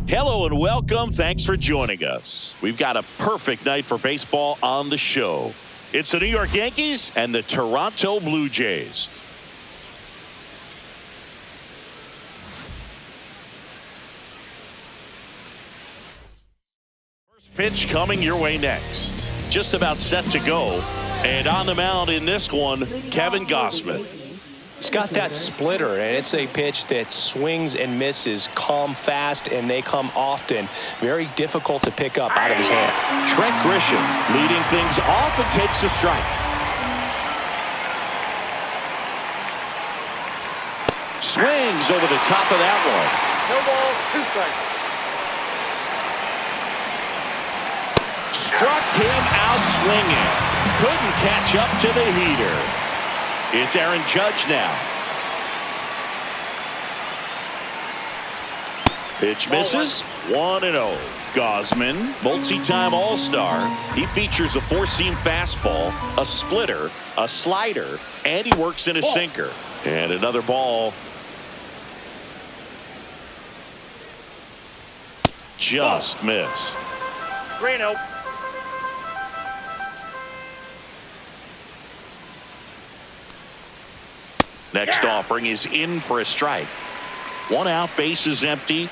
Hello and welcome. Thanks for joining us. We've got a perfect night for baseball on the show. It's the New York Yankees and the Toronto Blue Jays. First pitch coming your way next. Just about set to go. And on the mound in this one, Kevin Gausman. He's got that splitter, and it's a pitch that swings and misses, come fast, and they come often. Very difficult to pick up out of his hand. Trent Grisham leading things off and takes a strike. Swings over the top of that one. No ball, 2 strikes. Struck him out swinging. Couldn't catch up to the heater. It's Aaron Judge now. Pitch misses. 1-0. Gausman, multi-time All-Star. He features a 4-seam fastball, a splitter, a slider, and he works in a sinker. And another ball. Just missed. 3-0. Next offering is in for a strike. 1 out, base is empty.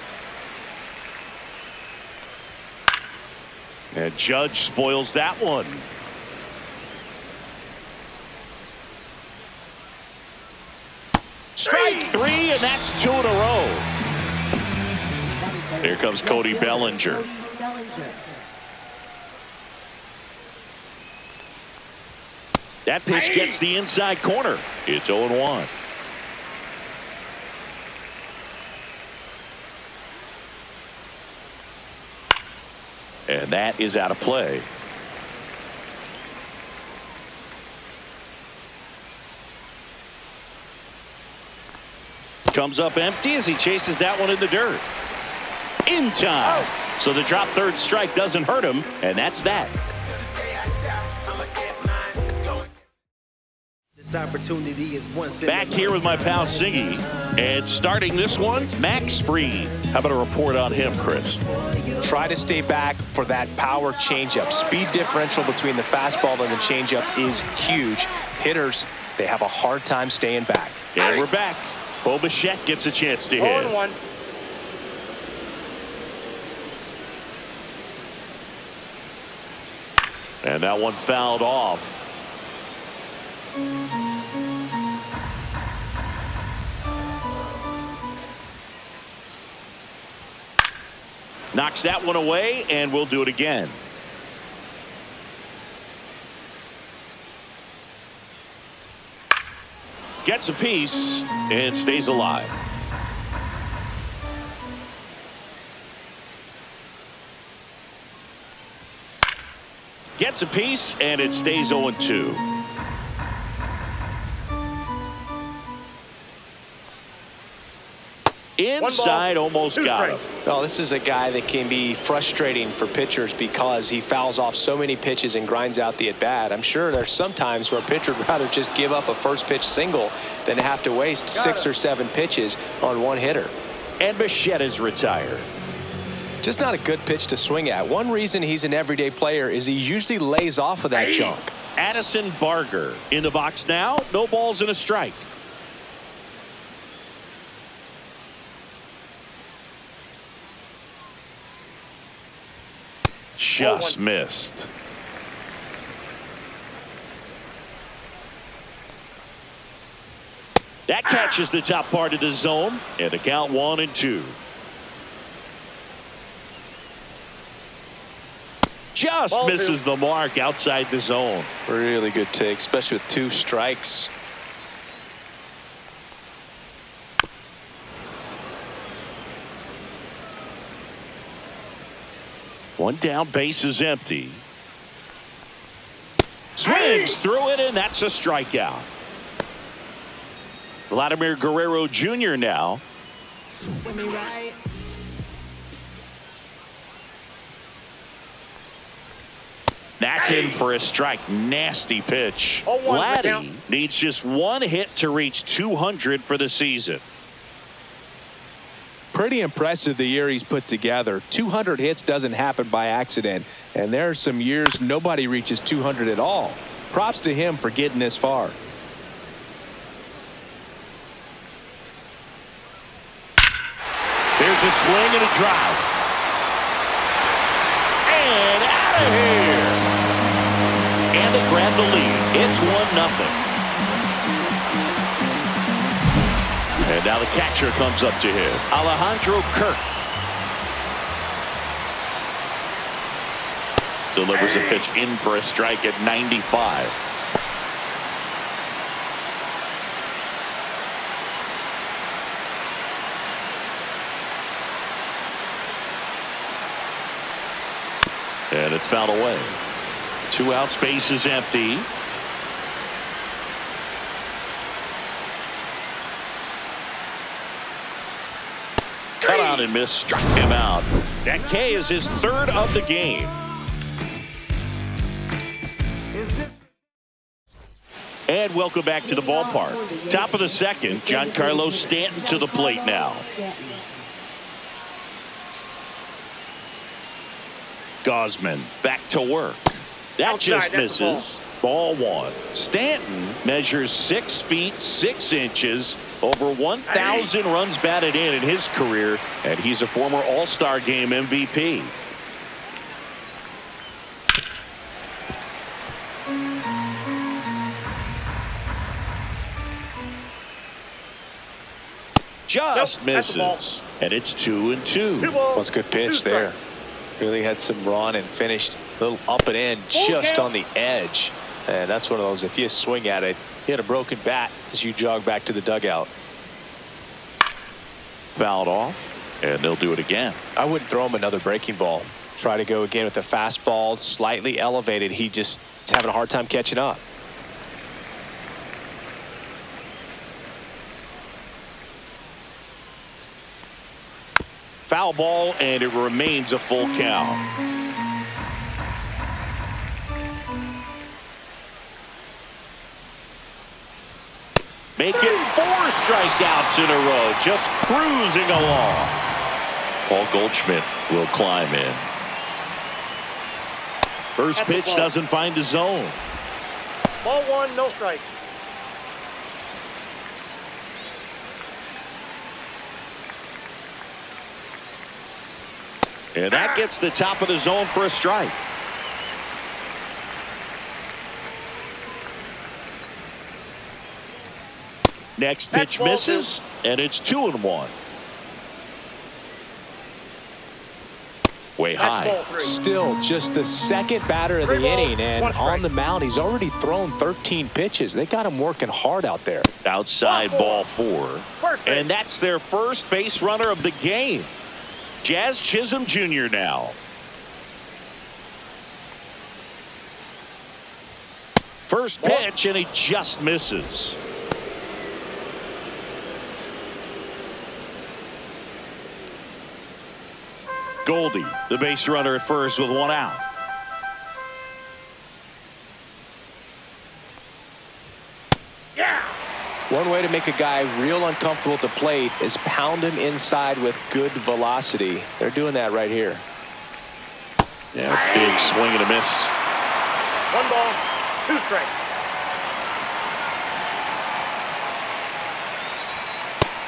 And Judge spoils that one. Strike 3, and that's 2 in a row. Here comes Cody Bellinger. That pitch gets the inside corner. It's 0-1. And that is out of play. Comes up empty as he chases that one in the dirt. In time. So the drop third strike doesn't hurt him, and that's that. Opportunity is back here with my pal Siggy, and starting this one, Max Fried. How about a report on him, Chris? Try to stay back for that power changeup. Speed differential between the fastball and the changeup is huge. Hitters, they have a hard time staying back. And we're back. Bo Bichette gets a chance to hit. 0-1. And that one fouled off. Knocks that one away, and we'll do it again. Gets a piece and stays alive. Gets a piece and it stays 0-2. Inside, almost got him. Well, this is a guy that can be frustrating for pitchers because he fouls off so many pitches and grinds out the at-bat. I'm sure there's some times where a pitcher would rather just give up a first pitch single than have to waste 6 or 7 pitches on one hitter. And Bichette is retired. Just not a good pitch to swing at. One reason he's an everyday player is he usually lays off of that junk. Addison Barger in the box now. No balls and a strike. Just missed. That catches the top part of the zone, and the count 1-2. Just misses the mark outside the zone. Really good take, especially with 2 strikes. One down, base is empty. Swings through it, and that's a strikeout. Vladimir Guerrero Jr. now. That's in for a strike. Nasty pitch. Vladdy needs just 1 hit to reach 200 for the season. Pretty impressive the year he's put together. 200 hits doesn't happen by accident, and there are some years nobody reaches 200 at all. Props to him for getting this far. There's a swing and a drive. And out of here. And they grab the lead. It's 1-0. And now the catcher comes up to him, Alejandro Kirk. Delivers a pitch in for a strike at 95. And it's fouled away. 2 outs, base is empty. Cut out and miss, struck him out. That K is his 3rd of the game. And welcome back to the ballpark. Top of the 2nd, Giancarlo Stanton to the plate now. Gosman back to work. That just misses. Ball 1. Stanton measures 6 feet 6 inches, over 1,000 runs batted in his career, and he's a former All-Star Game MVP. Just misses, and it's 2-2. That's a good pitch there. Really had some run and finished a little up and in just on the edge. And that's one of those, if you swing at it, you had a broken bat as you jog back to the dugout. Fouled off, and they'll do it again. I wouldn't throw him another breaking ball. Try to go again with the fastball, slightly elevated. He just is having a hard time catching up. Foul ball, and it remains a full count. Make it 4 strikeouts in a row, just cruising along. Paul Goldschmidt will climb in. First pitch doesn't find the zone. Ball 1, no strike. And that gets the top of the zone for a strike. Next pitch misses, and it's 2-1. Way high. Still just the 2nd batter of the inning, and on the mound he's already thrown 13 pitches. They got him working hard out there. Outside ball 4. And that's their first base runner of the game. Jazz Chisholm Jr. now. First pitch, and he just misses. Goldie, the base runner at first with 1 out. One way to make a guy real uncomfortable at the plate is pound him inside with good velocity. They're doing that right here. Yeah, big swing and a miss. 1 ball, 2 strikes.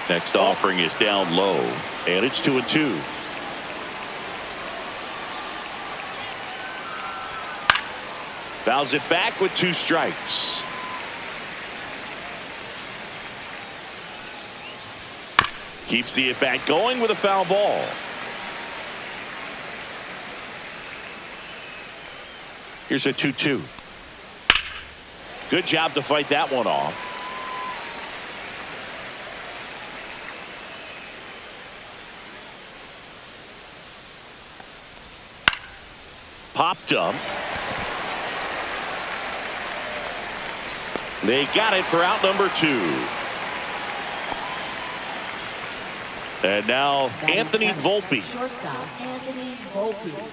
Next offering is down low, and it's 2-2. Fouls it back with 2 strikes. Keeps the at-bat going with a foul ball. Here's a 2-2. Good job to fight that one off. Popped up. They got it for out number 2. And now Anthony Volpe. Shortstop Anthony Volpe.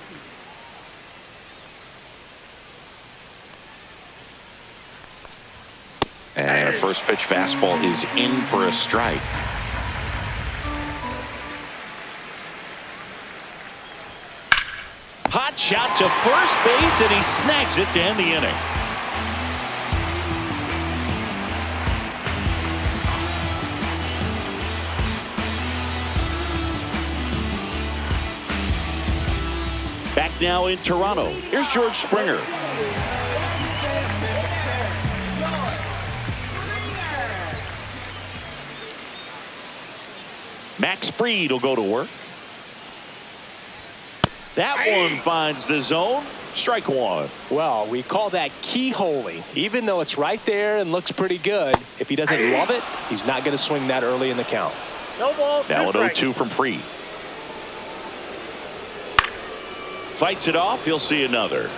And a first pitch fastball is in for a strike. Hot shot to first base, and he snags it to end the inning. Back now in Toronto. Here's George Springer. Max Fried will go to work. That one finds the zone. Strike one. Well, we call that keyholing. Even though it's right there and looks pretty good, if he doesn't love it, he's not going to swing that early in the count. No balls, Now an 2 strikes. 0-2 from Fried. Fights it off. He'll see another.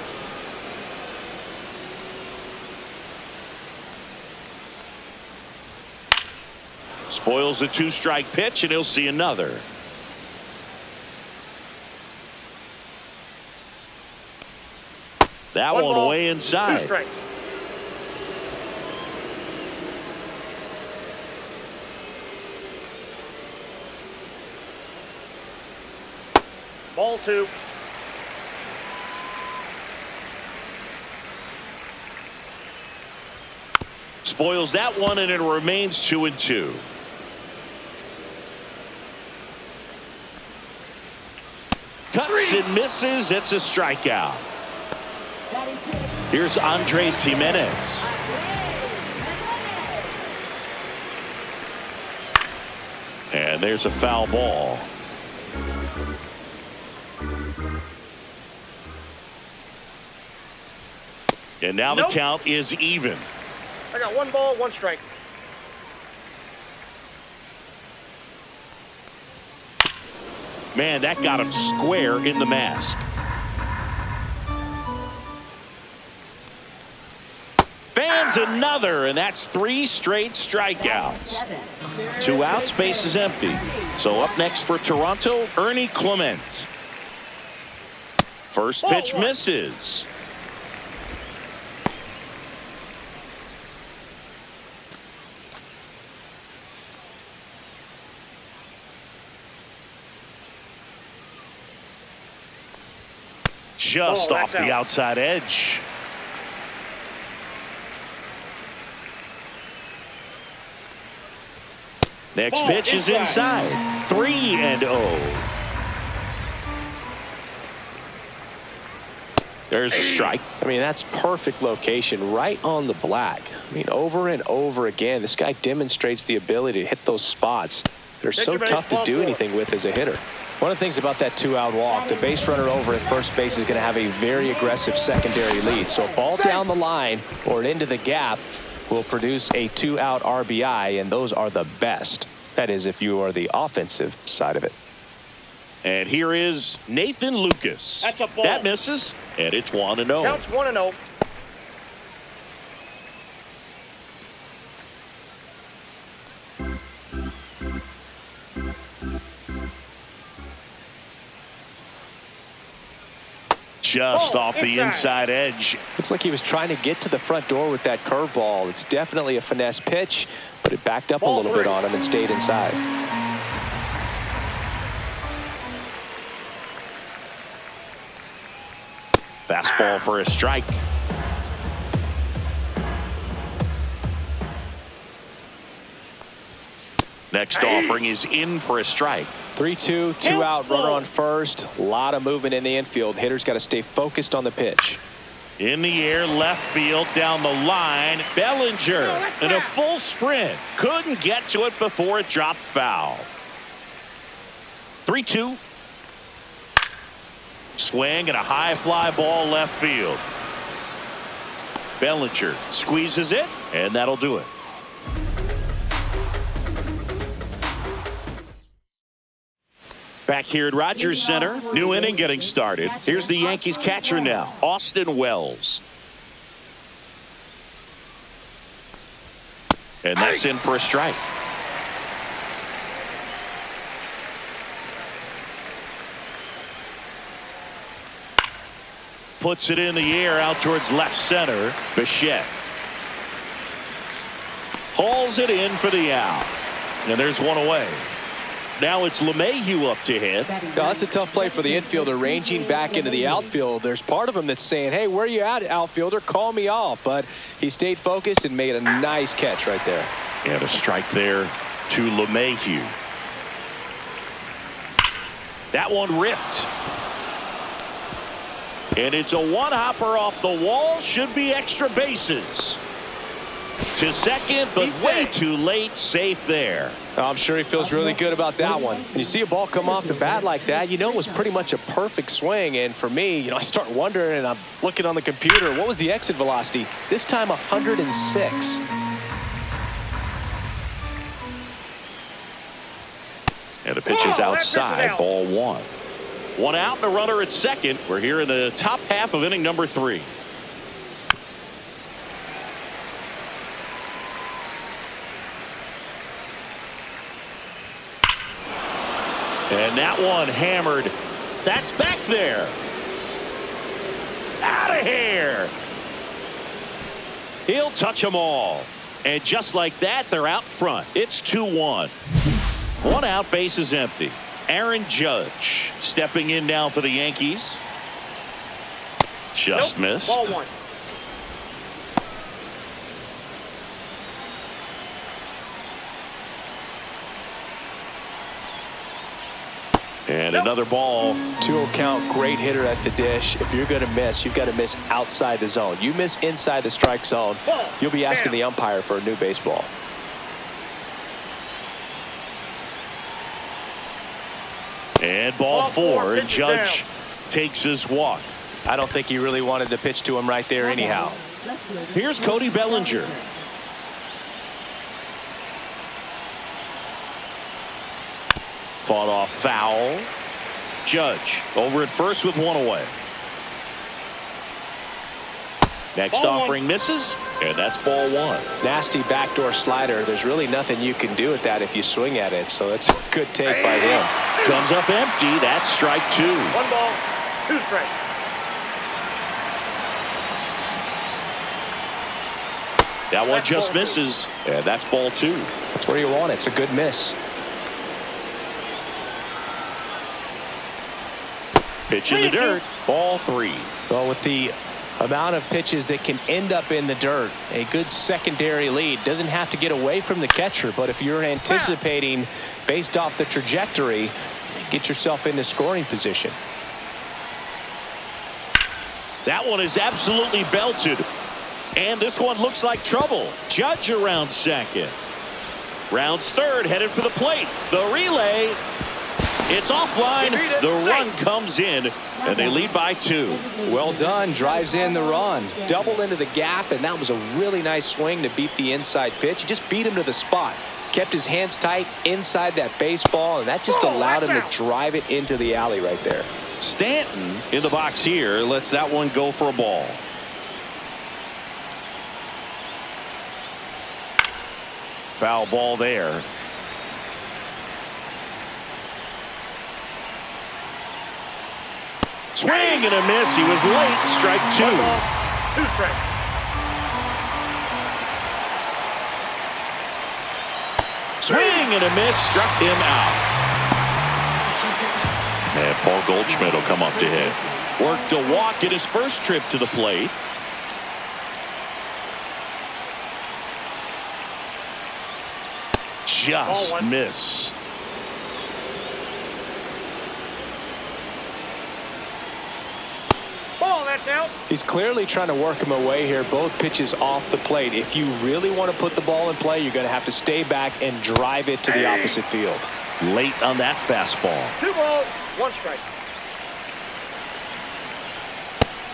Spoils the 2-strike pitch, and he'll see another. That one ball, way 2 inside. strikes. Ball 2. Spoils that one, and it remains 2-2. Cuts and misses. It's a strikeout. Here's Andres Jimenez. And there's a foul ball. And now the count is even. I got 1 ball, 1 strike. Man, that got him square in the mask. Fans another, and that's 3 straight strikeouts. 2 outs, base is empty. So up next for Toronto, Ernie Clement. First pitch misses. Just off the outside edge. Next pitch is inside. 3-0. There's a strike. I mean, that's perfect location right on the black. I mean, over and over again, this guy demonstrates the ability to hit those spots. They're so tough to do anything with as a hitter. One of the things about that 2-out walk, the base runner over at first base is going to have a very aggressive secondary lead. So a ball down the line or into the gap will produce a 2-out RBI, and those are the best. That is, if you are the offensive side of it. And here is Nathan Lucas. That's a ball. That misses, and it's 1-0. Counts 1-0. Just off the inside edge. Looks like he was trying to get to the front door with that curveball. It's definitely a finesse pitch, but it backed up a little bit on him and stayed inside. Fastball for a strike. Next offering is in for a strike. 3-2, 2-out, runner on first. A lot of movement in the infield. Hitter's got to stay focused on the pitch. In the air, left field, down the line. Bellinger in a full sprint. Couldn't get to it before it dropped foul. 3-2. Swing and a high fly ball left field. Bellinger squeezes it, and that'll do it. Back here at Rogers Center, new inning getting started. Here's the Yankees catcher now, Austin Wells. And that's in for a strike. Puts it in the air out towards left center. Bichette hauls it in for the out. And there's one away. Now it's LeMahieu up to hit. Now, that's a tough play for the infielder, ranging back into the outfield. There's part of him that's saying, hey, where are you at, outfielder? Call me off. But he stayed focused and made a nice catch right there. And a strike there to LeMahieu. That one ripped. And it's a one-hopper off the wall. Should be extra bases. To second, but way too late. Safe there. I'm sure he feels really good about that one. And you see a ball come off the bat like that, you know it was pretty much a perfect swing. And for me, I start wondering, and I'm looking on the computer, what was the exit velocity? This time 106. And the pitch is outside, ball one. One out and a runner at second. We're here in the top half of inning number 3. And that one hammered. That's back there. Out of here. He'll touch them all. And just like that, they're out front. It's 2-1. One out, base is empty. Aaron Judge stepping in now for the Yankees. Just missed. Ball one. And another ball. 2-0 count, great hitter at the dish. If you're going to miss, you've got to miss outside the zone. You miss inside the strike zone, you'll be asking the umpire for a new baseball. And ball 4, and Judge takes his walk. I don't think he really wanted to pitch to him right there anyhow. Here's Cody Bellinger. Fought off foul. Judge over at first with one away. Next offering misses, and that's ball 1. Nasty backdoor slider. There's really nothing you can do with that if you swing at it, so that's a good take by him. Comes up empty. That's strike 2. 1 ball, 2 strikes. That one just misses, and that's ball 2. That's where you want it. It's a good miss. Pitch in the dirt. Ball 3. Well, with the amount of pitches that can end up in the dirt, a good secondary lead doesn't have to get away from the catcher, but if you're anticipating based off the trajectory, get yourself into scoring position. That one is absolutely belted. And this one looks like trouble. Judge around second. Rounds third, headed for the plate. The relay. It's offline. The run comes in, and they lead by 2. Well done. Drives in the run. Double into the gap, and that was a really nice swing to beat the inside pitch. He just beat him to the spot. Kept his hands tight inside that baseball, and that just allowed him to drive it into the alley right there. Stanton in the box here lets that one go for a ball. Foul ball there. Swing and a miss. He was late. Strike 2. 1 ball, 2 strikes. Swing and a miss. Struck him out. And Paul Goldschmidt will come up to hit. Worked a walk in his first trip to the plate. Just missed. Ball, that's out. He's clearly trying to work him away here. Both pitches off the plate. If you really want to put the ball in play, you're going to have to stay back and drive it to the opposite field. Late on that fastball. 2 balls, 1 strike.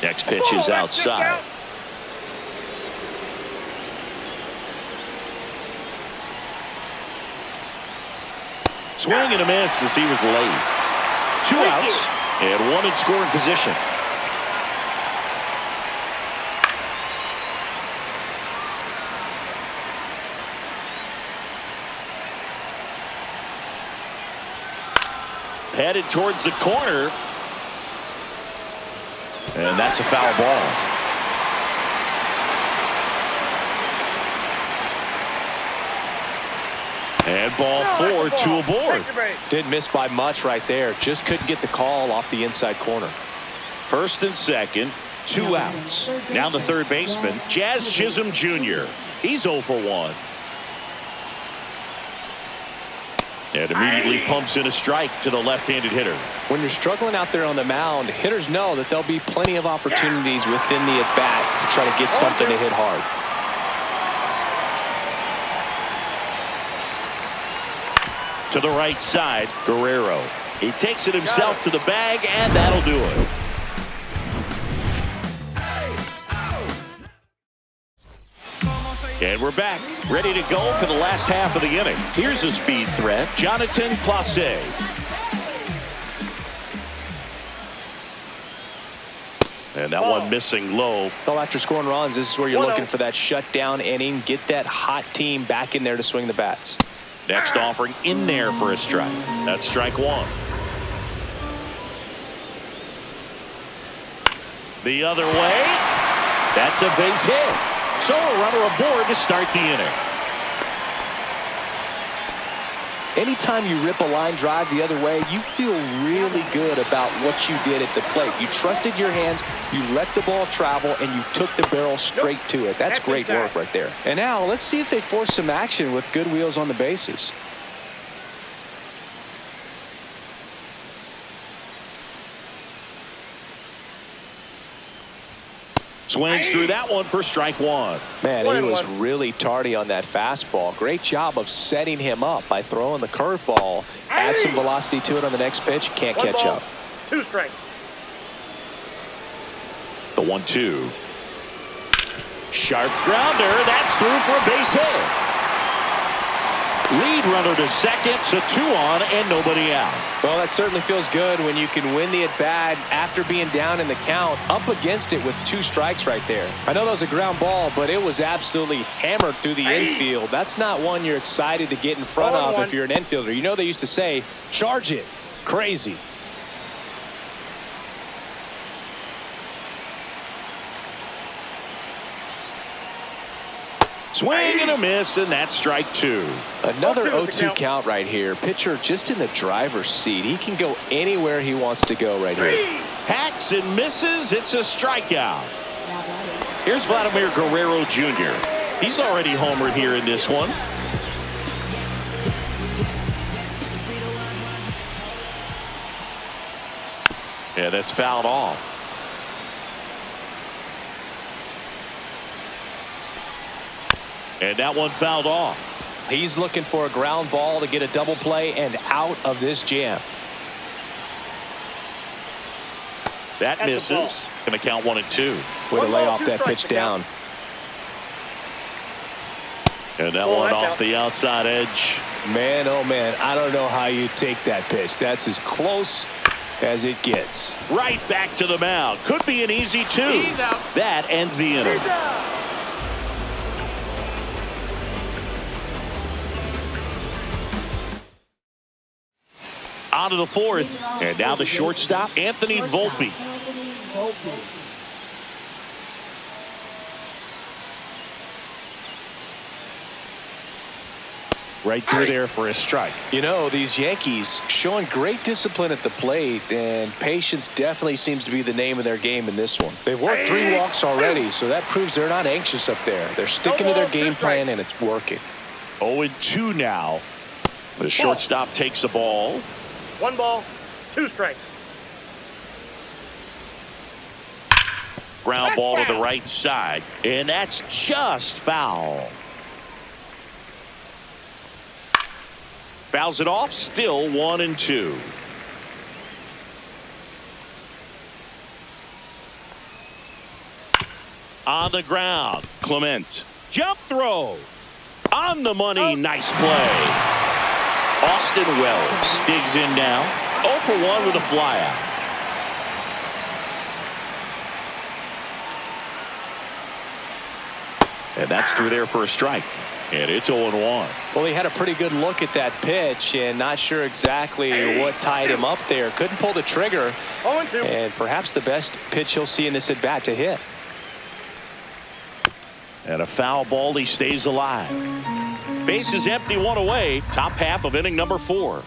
Next pitch is outside. Swing and a miss as he was late. 2 outs and 1 in scoring position. Headed towards the corner. And that's a foul ball. And ball 4, 2 aboard. Didn't miss by much right there. Just couldn't get the call off the inside corner. First and second, 2 outs. Now the third baseman, Jazz Chisholm Jr. He's 0 for 1. And immediately pumps in a strike to the left-handed hitter. When you're struggling out there on the mound, hitters know that there'll be plenty of opportunities within the at-bat to try to get something to hit hard. To the right side, Guerrero. He takes it himself to the bag, and that'll do it. And we're back, ready to go for the last half of the inning. Here's a speed threat, Jonathan Placé. And that one missing low. Well, after scoring runs, this is where you're looking for that shutdown inning. Get that hot team back in there to swing the bats. Next offering in there for a strike. That's strike 1. The other way. That's a base hit. So a runner aboard to start the inning. Anytime you rip a line drive the other way, you feel really good about what you did at the plate. You trusted your hands, you let the ball travel, and you took the barrel straight to it. That's great work right there. And now let's see if they force some action with good wheels on the bases. Swings through that one for strike 1. Man, he was really tardy on that fastball. Great job of setting him up by throwing the curveball. Add some velocity to it on the next pitch. Can't catch up. 2 strikes. The 1-2. Sharp grounder. That's through for a base hit. Lead runner to second, so 2 on and nobody out. Well, that certainly feels good when you can win the at-bat after being down in the count, up against it with 2 strikes right there. I know that was a ground ball, but it was absolutely hammered through the infield. That's not one you're excited to get in front of if you're an infielder. You know they used to say, charge it. Crazy. Swing and a miss, and that's strike 2. Another 0-2 count right here. Pitcher just in the driver's seat. He can go anywhere he wants to go right here. Hacks and misses. It's a strikeout. Here's Vladimir Guerrero Jr. He's already homered here in this one. Yeah, that's fouled off. And that one fouled off. He's looking for a ground ball to get a double play and out of this jam. That misses. Going to count 1 and 2. Way to lay off that pitch down. And that one off the outside edge. Man, oh man, I don't know how you take that pitch. That's as close as it gets. Right back to the mound. Could be an easy 2. That ends the inning. On to the 4th, and now the shortstop, Anthony Volpe. Right through there for a strike. You know, these Yankees showing great discipline at the plate, and patience definitely seems to be the name of their game in this one. They've worked 3 walks already, so that proves they're not anxious up there. They're sticking to their game plan, and it's working. 0-2 now. The shortstop takes the ball. 1 ball, 2 strikes. Ground ball to the right side, and that's just foul. Fouls it off, still 1 and 2. On the ground, Clement. Jump throw. On the money, nice play. Austin Wells digs in now. 0 for 1 with a flyout. And that's through there for a strike. And it's 0-1. Well, he had a pretty good look at that pitch and not sure exactly what tied him up there. Couldn't pull the trigger. 0-2. And perhaps the best pitch he'll see in this at bat to hit. And a foul ball, he stays alive. Base is empty, one away. Top half of inning number 4.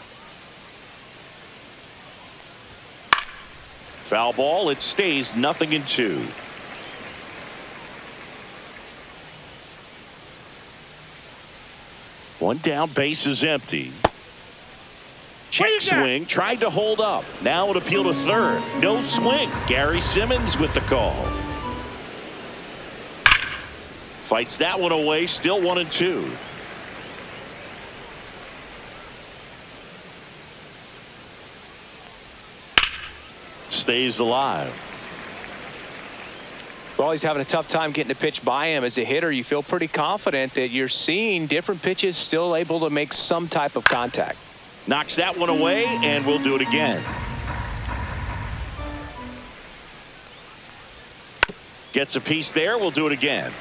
Foul ball. It stays 0-2. One down, base is empty. Check swing, tried to hold up. Now an appeal to third. No swing. Gary Simmons with the call. Fights that one away, still 1-2. Stays alive. Well, he's having a tough time getting a pitch by him. As a hitter, you feel pretty confident that you're seeing different pitches still able to make some type of contact. Knocks that one away, and we'll do it again. Gets a piece there. We'll do it again.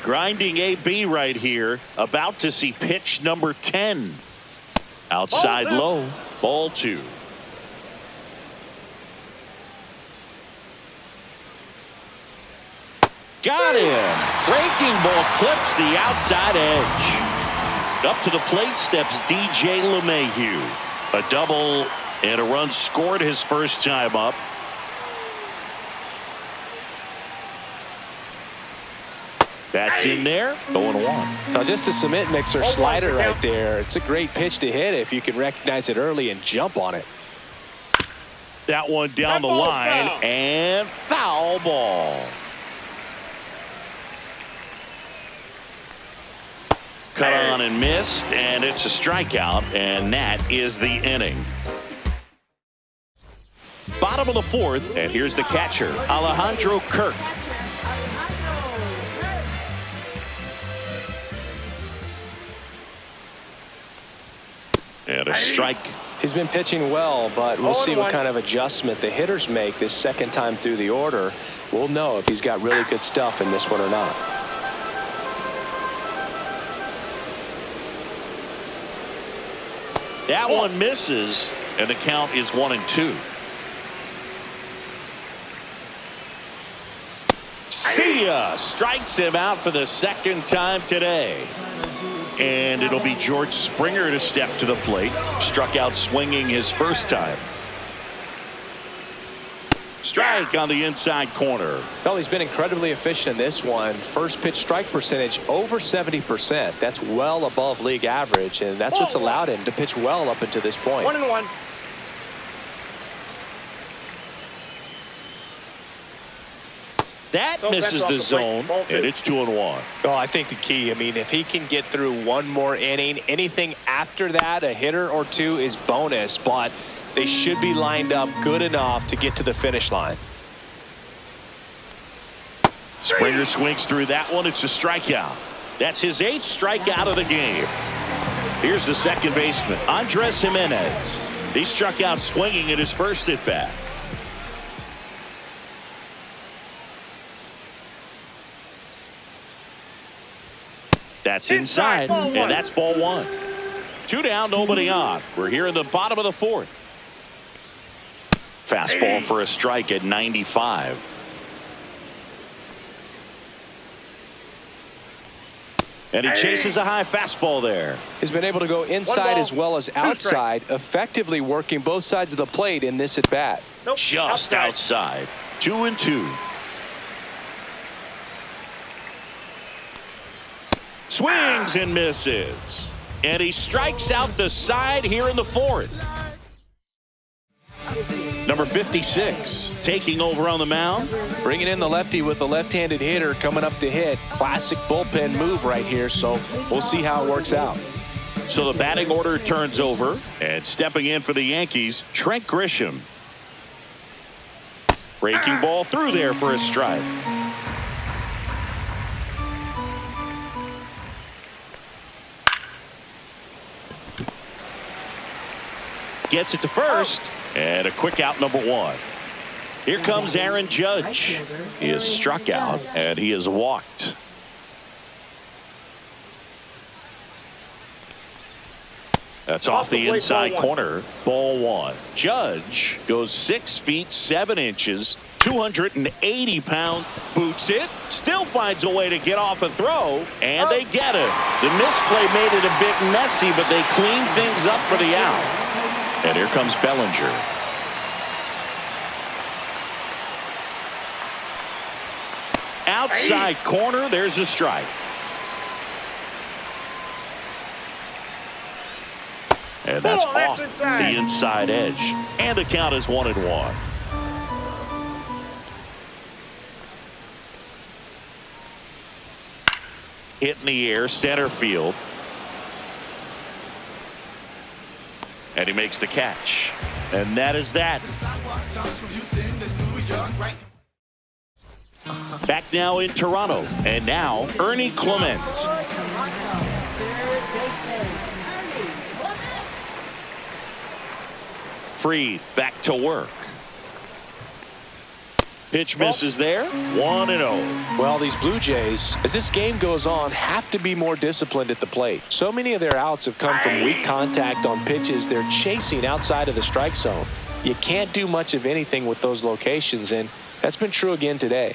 Grinding AB right here. About to see pitch number 10. Outside low. Ball 2. Got him. Breaking ball clips the outside edge. Up to the plate steps DJ LeMahieu. A double and a run scored his first time up. That's in there. 0-1. Now just a cement mixer slider right there. It's a great pitch to hit if you can recognize it early and jump on it. That one down the line and foul ball. Cut on and missed, and it's a strikeout, and that is the inning. Bottom of the 4th, and here's the catcher, Alejandro Kirk. And a strike. He's been pitching well, but we'll see what kind of adjustment the hitters make this second time through the order. We'll know if he's got really good stuff in this one or not. That one misses, and the count is 1-2. See ya! Strikes him out for the second time today. And it'll be George Springer to step to the plate. Struck out swinging his first time. Strike on the inside corner. Well, he's been incredibly efficient in this one. First pitch strike percentage over 70%. That's well above league average, and that's what's allowed him to pitch well up until this point. 1-1. That misses the zone, and it's 2-1. Oh, I think the key, I mean, if he can get through one more inning, anything after that, a hitter or two is bonus, but they should be lined up good enough to get to the finish line. Springer swings through that one. It's a strikeout. That's his 8th strikeout of the game. Here's the second baseman, Andres Jimenez. He struck out swinging in his first at bat. That's inside, and that's ball 1. 2 down, nobody on. We're here in the bottom of the 4th. Fastball for a strike at 95. And he chases a high fastball there. He's been able to go inside as well as outside, effectively working both sides of the plate in this at bat. Just outside. 2-2. Swings and misses. And he strikes out the side here in the 4th. Number 56 taking over on the mound. Bringing in the lefty with the left-handed hitter coming up to hit. Classic bullpen move right here, so we'll see how it works out. So the batting order turns over, and stepping in for the Yankees, Trent Grisham. Breaking ball through there for a strike. Gets it to first, and a quick out, number 1. Here comes Aaron Judge. He is struck out, and he is walked. That's off the inside corner. Ball one. Judge goes 6 feet 7 inches. 280 pounds, boots it, still finds a way to get off a throw, and they get it. The misplay made it a bit messy, but they cleaned things up for the out. And here comes Bellinger. Outside corner, there's a strike. And that's off the inside edge. And the count is 1-1. Hit in the air, center field. And he makes the catch. And that is that. Back now in Toronto. And now Ernie Clement. Freed back to work. Pitch misses there. 1-0. Well, these Blue Jays, as this game goes on, have to be more disciplined at the plate. So many of their outs have come from weak contact on pitches they're chasing outside of the strike zone. You can't do much of anything with those locations, and that's been true again today.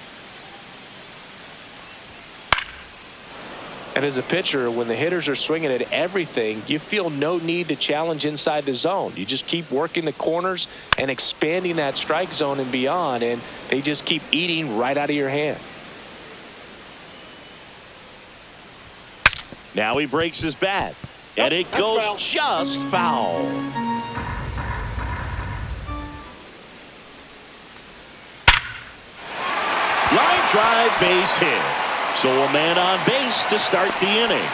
And as a pitcher, when the hitters are swinging at everything, you feel no need to challenge inside the zone. You just keep working the corners and expanding that strike zone and beyond, and they just keep eating right out of your hand. Now he breaks his bat, and it goes just foul. Line drive, base hit. So a man on base to start the inning.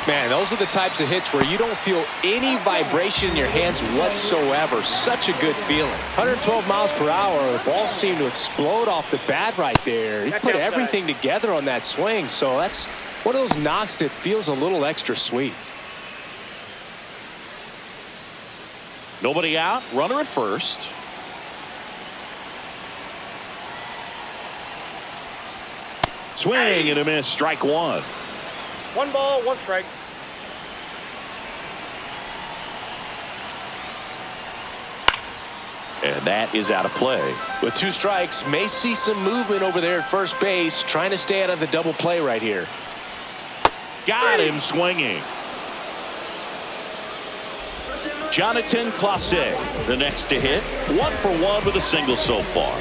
Man, those are the types of hits where you don't feel any vibration in your hands whatsoever. Such a good feeling. 112 miles per hour. The ball seemed to explode off the bat right there. He put everything together on that swing. So that's one of those knocks that feels a little extra sweet. Nobody out. Runner at first. Swing and a miss. Strike one. 1 ball, 1 strike. And that is out of play. With 2 strikes, may see some movement over there at first base, trying to stay out of the double play right here. Got him swinging. Jonathan Clase, the next to hit. 1 for 1 with a single so far.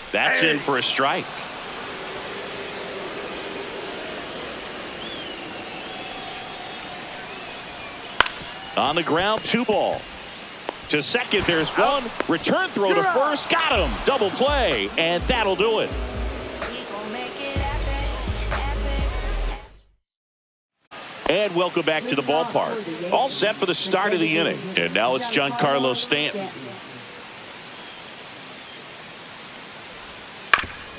That's in for a strike. On the ground, 2 ball. To second, there's one. Return throw to first. Got him. Double play. And that'll do it. And welcome back to the ballpark. All set for the start of the inning. And now it's Giancarlo Stanton.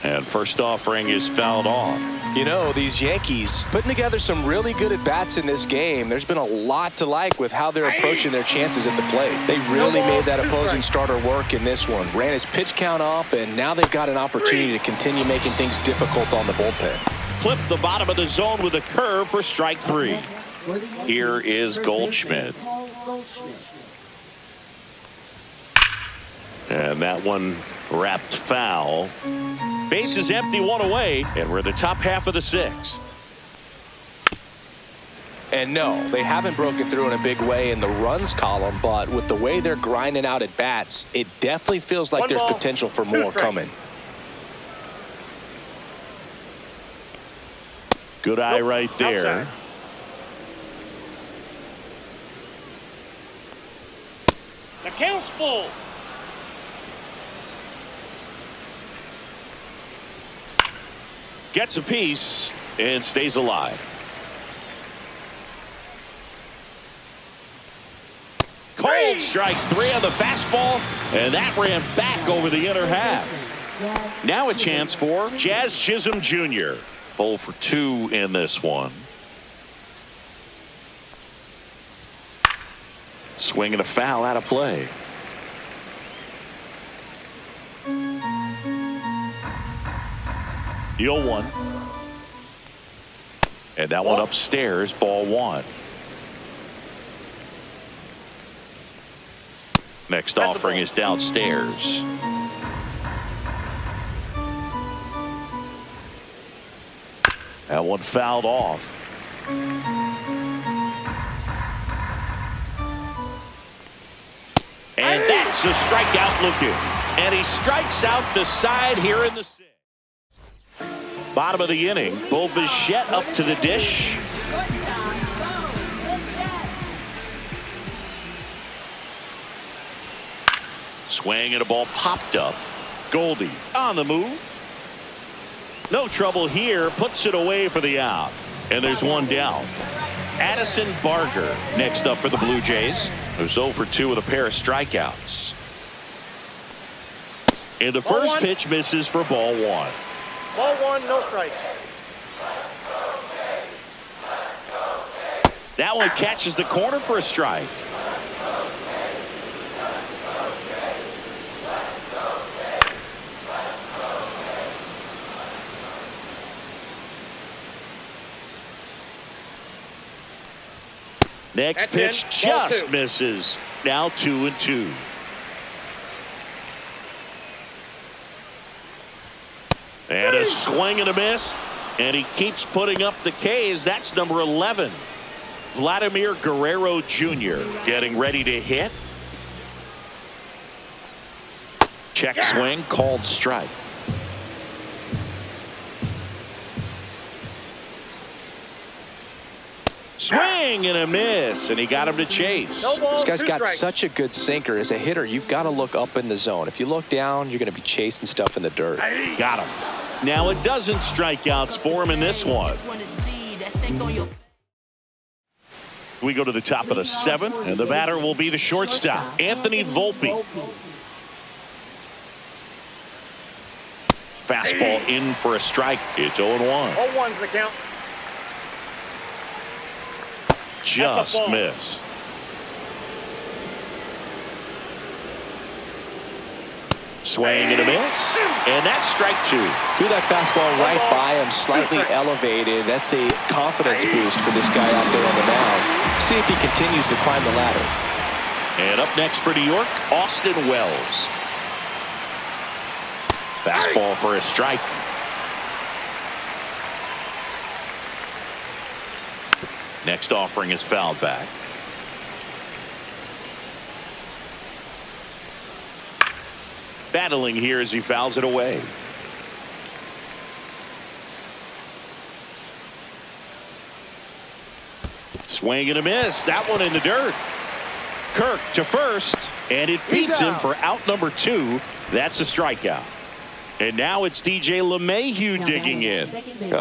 And first offering is fouled off. You know, these Yankees putting together some really good at-bats in this game. There's been a lot to like with how they're approaching their chances at the plate. They really made that opposing starter work in this one. Ran his pitch count up, and now they've got an opportunity to continue making things difficult on the bullpen. Clip the bottom of the zone with a curve for strike 3. Here is Goldschmidt. And that one wrapped foul. Base is empty, 1 away, and we're in the top half of the 6th. And no, they haven't broken through in a big way in the runs column, but with the way they're grinding out at bats, it definitely feels like there's potential for more coming. Good eye right there. The count's full. Gets a piece and stays alive. Cold strike 3 on the fastball, and that ran back over the inner half. Now a chance for Jazz Chisholm Jr. 0 for 2 in this one. Swing and a foul out of play. The 0-1. And that one upstairs, ball one. Next offering is downstairs. That one fouled off. And that's a strikeout looking. And he strikes out the side here in the sixth. Bottom of the inning, Bo Bichette up to the dish. Swing and a ball popped up. Goldie on the move. No trouble here. Puts it away for the out. And there's one down. Addison Barger next up for the Blue Jays, who's 0 for 2 with a pair of strikeouts. And the first pitch misses for ball one. Ball one, no strike. That one catches the corner for a strike. Next pitch just misses. Now 2-2. And a swing and a miss. And he keeps putting up the K's. That's number 11. Vladimir Guerrero Jr. getting ready to hit. Check swing, called strike. Swing and a miss, and he got him to chase. This guy's got such a good sinker. As a hitter, you've got to look up in the zone. If you look down, you're going to be chasing stuff in the dirt. Got him. Now a dozen strikeouts for him in this one. We go to the top of the seventh, and the batter will be the shortstop, Anthony Volpe. Fastball in for a strike. It's 0-1. 0-1's the count. Just missed. Swing and a miss. And that's strike two. Threw that fastball right by him, slightly elevated. That's a confidence boost for this guy out there on the mound. See if he continues to climb the ladder. And up next for New York, Austin Wells. Fastball for a strike. Next offering is fouled back. Battling here as he fouls it away. Swing and a miss. That one in the dirt. Kirk to first, and it beats him for out number 2. That's a strikeout. And now it's DJ LeMahieu digging in.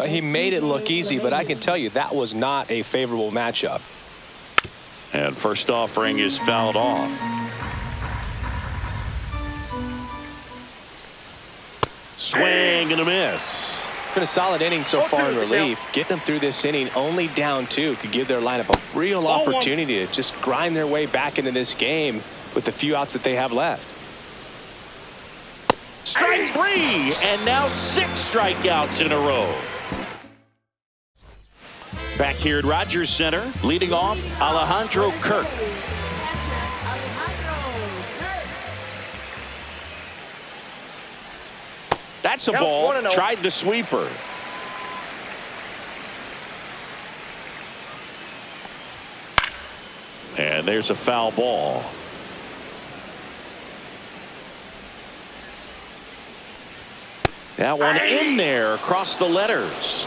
He made it look easy, but I can tell you that was not a favorable matchup. And first offering is fouled off. Swing and a miss. It's been a solid inning so far in relief. Getting them through this inning only down 2 could give their lineup a real opportunity to just grind their way back into this game with the few outs that they have left. Strike 3, and now 6 strikeouts in a row. Back here at Rogers Center, leading off, Alejandro Kirk. That's a ball. Tried the sweeper. And there's a foul ball. That one in there across the letters.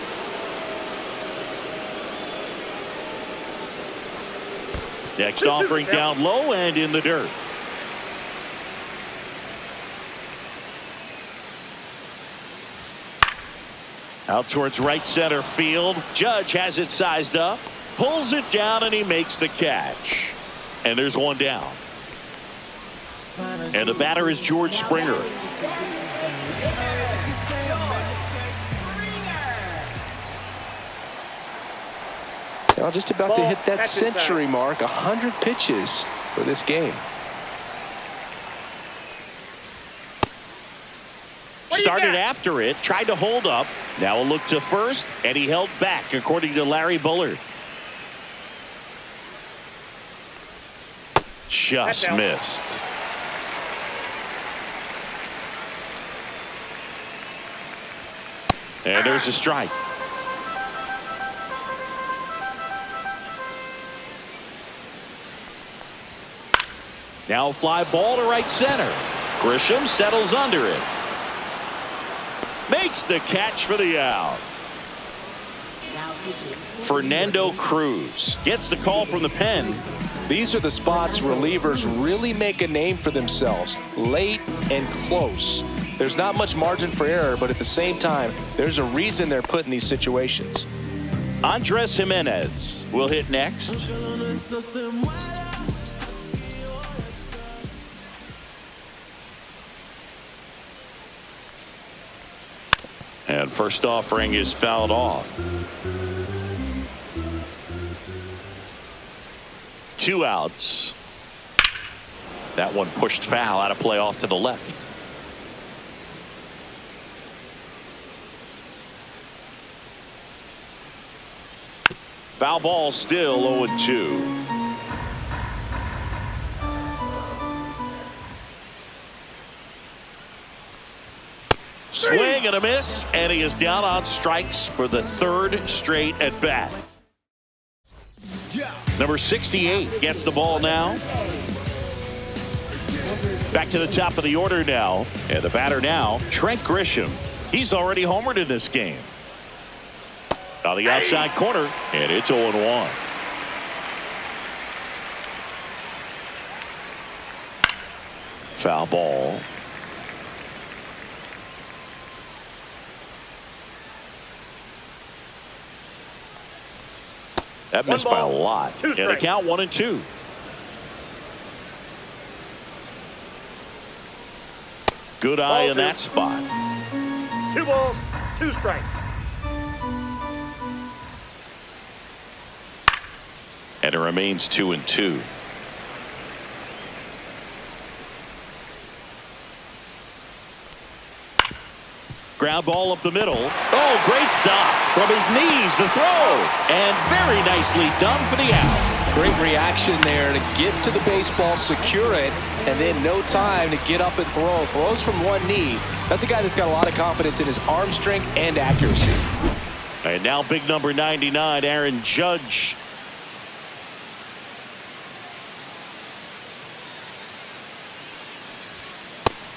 Next offering down low and in the dirt. Out towards right center field. Judge has it sized up. Pulls it down and he makes the catch. And there's one down. And the batter is George Springer. Well, just about to hit that century mark. 100 pitches for this game. Started after it, tried to hold up. Now a look to first, and he held back, according to Larry Bullard. Just missed. And there's a strike. Now a fly ball to right center. Grisham settles under it. Makes the catch for the out. Now pitching. Fernando Cruz gets the call from the pen. These are the spots relievers really make a name for themselves, late and close. There's not much margin for error, but at the same time, there's a reason they're put in these situations. Andres Jimenez will hit next. And first offering is fouled off. 2 outs. That one pushed foul, out of play off to the left. Foul ball, still 0-2. Swing and a miss, and he is down on strikes for the 3rd straight at bat. Number 68 gets the ball now. Back to the top of the order now, and the batter now, Trent Grisham. He's already homered in this game. On the outside corner, and it's 0-1. Foul ball. That missed by a lot. And the count 1-2. Good eye in that spot. 2 balls, 2 strikes. And it remains 2-2. Ground ball up the middle. Oh, great stop. From his knees, the throw. And very nicely done for the out. Great reaction there to get to the baseball, secure it, and then no time to get up and throw. Throws from one knee. That's a guy that's got a lot of confidence in his arm strength and accuracy. And now big number 99, Aaron Judge.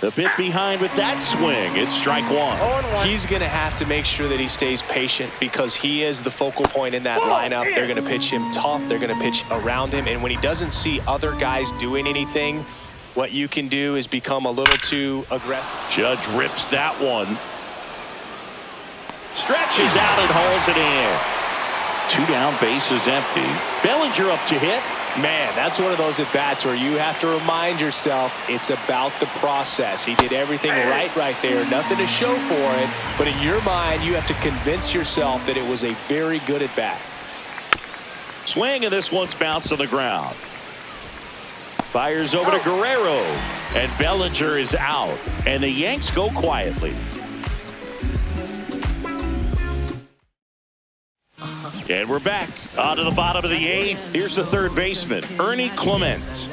The bit behind with that swing. It's strike 1. He's going to have to make sure that he stays patient because he is the focal point in that lineup. They're going to pitch him tough. They're going to pitch around him. And when he doesn't see other guys doing anything, what you can do is become a little too aggressive. Judge rips that one. Stretches out and hauls it in. 2 down, base is empty. Bellinger up to hit. Man, that's one of those at-bats where you have to remind yourself it's about the process. He did everything right there. Nothing to show for it. But in your mind, you have to convince yourself that it was a very good at-bat. Swing, and this one's bounced to the ground. Fires over to Guerrero. And Bellinger is out. And the Yanks go quietly. And we're back on to the bottom of the 8th. Here's the 3rd baseman, Ernie Clement.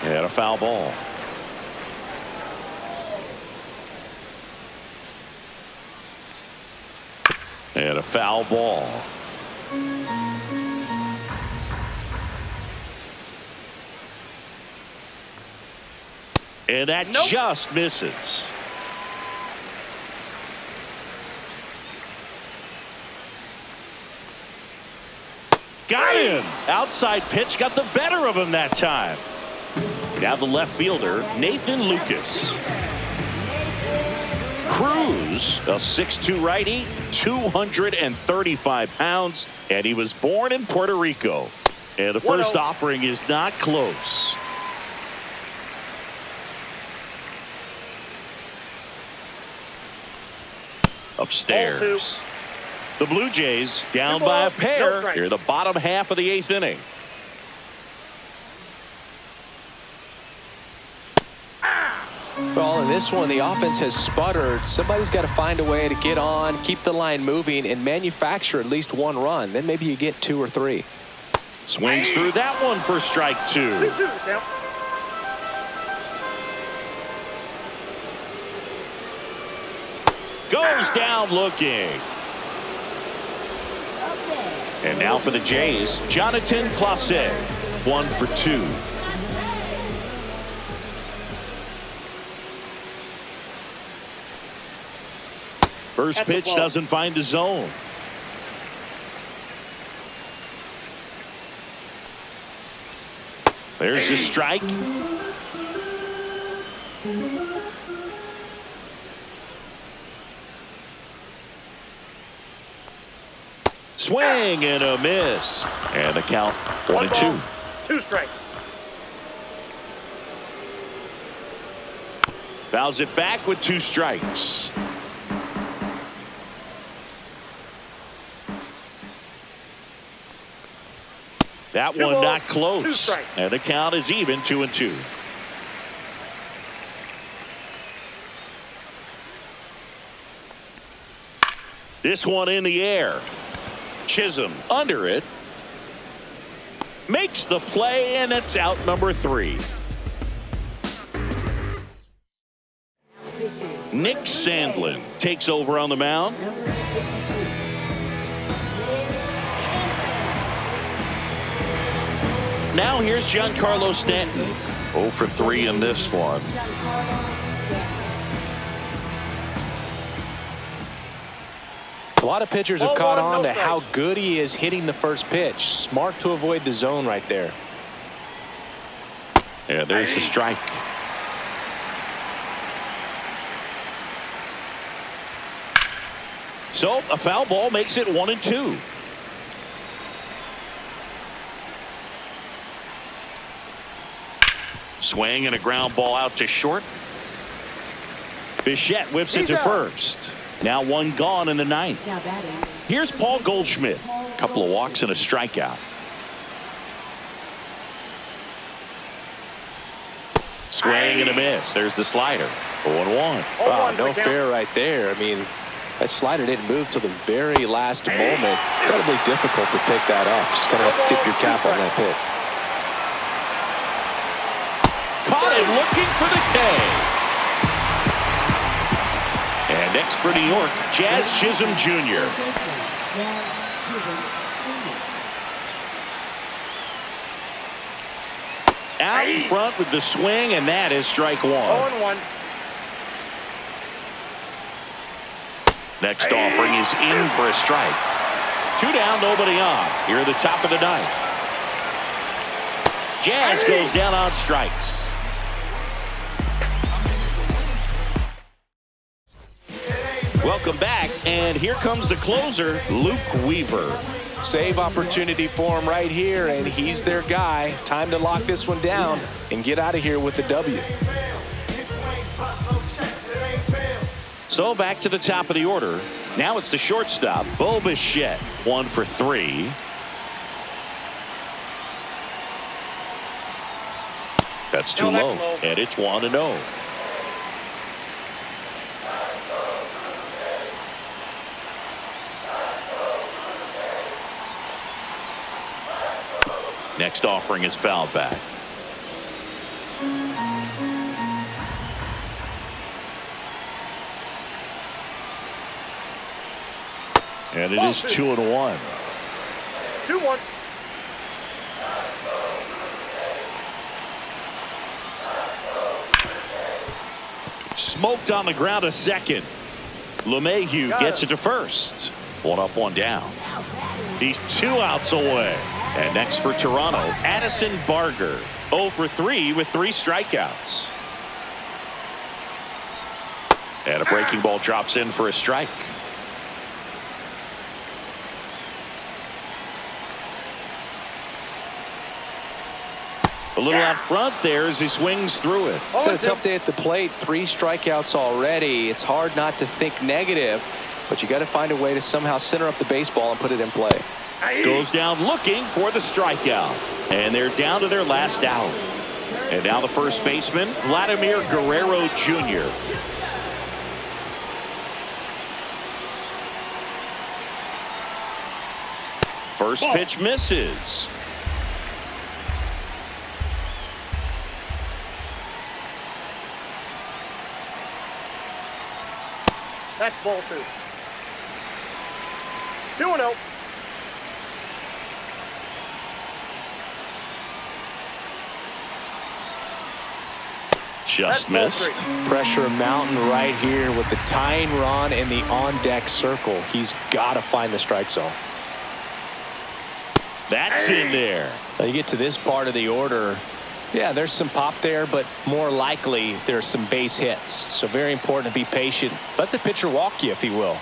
And a foul ball. And a foul ball. And that just misses. Got him. Outside pitch got the better of him that time. Now the left fielder, Nathan Lucas. Cruz, a 6'2" righty, 235 pounds, and he was born in Puerto Rico. And the first offering is not close. Upstairs. The Blue Jays down by a pair here in the bottom half of the 8th inning. this one, the offense has sputtered. Somebody's got to find a way to get on, keep the line moving, and manufacture at least one run. Then maybe you get 2 or 3. Swings through that one for strike 2. 2-2, count. Goes down looking. And now for the Jays, Jonathan Clase, 1 for 2. First pitch doesn't find the zone. There's the strike. Swing and a miss. And the count 1-2. 2 strikes. Fouls it back with 2 strikes. That one not close. And the count is even 2-2. This one in the air. Chisholm under it. Makes the play, and it's out number 3. Nick Sandlin takes over on the mound. Now here's Giancarlo Stanton. 0 for 3 in this one. A lot of pitchers have caught on to how good he is hitting the first pitch. Smart to avoid the zone right there. Yeah, there's the strike. So a foul ball makes it 1-2. Swing and a ground ball out to short. Bichette whips it to first. Now 1 gone in the 9th. Here's Paul Goldschmidt. A couple of walks and a strikeout. Swing and a miss. There's the slider. 0-1. Wow, no fair right there. I mean, that slider didn't move till the very last moment. Incredibly difficult to pick that up. Just got to tip your cap on that pick. Caught him looking for the K. And next for New York, Jazz Chisholm Jr. Out in front with the swing, and that is strike 1. 0-1. Next offering is in for a strike. 2 down, nobody on. Here at the top of the 9th. Jazz goes down on strikes. Welcome back, and here comes the closer, Luke Weaver. Save opportunity for him right here, and he's their guy. Time to lock this one down and get out of here with the W. So back to the top of the order. Now it's the shortstop, Bo Bichette, 1 for 3. That's too low, and it's 1-0. Next offering is fouled back. And it is 2-1. 2-1. Smoked on the ground a second. LeMahieu gets it to first. 1 up, 1 down. He's 2 outs away. And next for Toronto, Addison Barger. 0 for 3 with 3 strikeouts. And a breaking ball drops in for a strike. A little out front there as he swings through it. It's a tough day at the plate. 3 strikeouts already. It's hard not to think negative, but you got to find a way to somehow center up the baseball and put it in play. Goes down looking for the strikeout. And they're down to their last out. And now the first baseman, Vladimir Guerrero Jr. First pitch misses. That's ball 2. 2-0. Just missed. Pressure mountain right here with the tying run in the on-deck circle. He's got to find the strike zone. That's in there. Now you get to this part of the order. Yeah, there's some pop there, but more likely there's some base hits. So very important to be patient. Let the pitcher walk you if he will.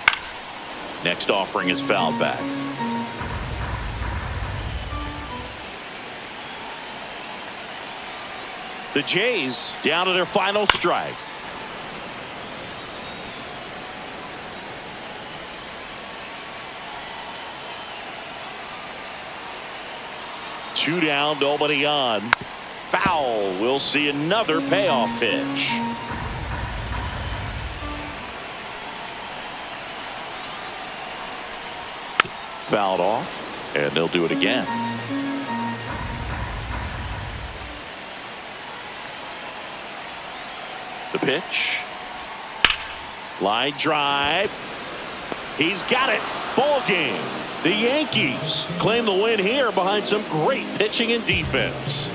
Next offering is fouled back. The Jays down to their final strike. Two down, nobody on. Foul. We'll see another payoff pitch. Fouled off, and they'll do it again. The pitch. Line drive. He's got it. Ball game. The Yankees claim the win here behind some great pitching and defense.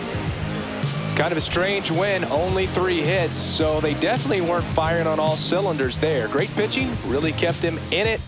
Kind of a strange win, only 3 hits, so they definitely weren't firing on all cylinders there. Great pitching, really kept them in it.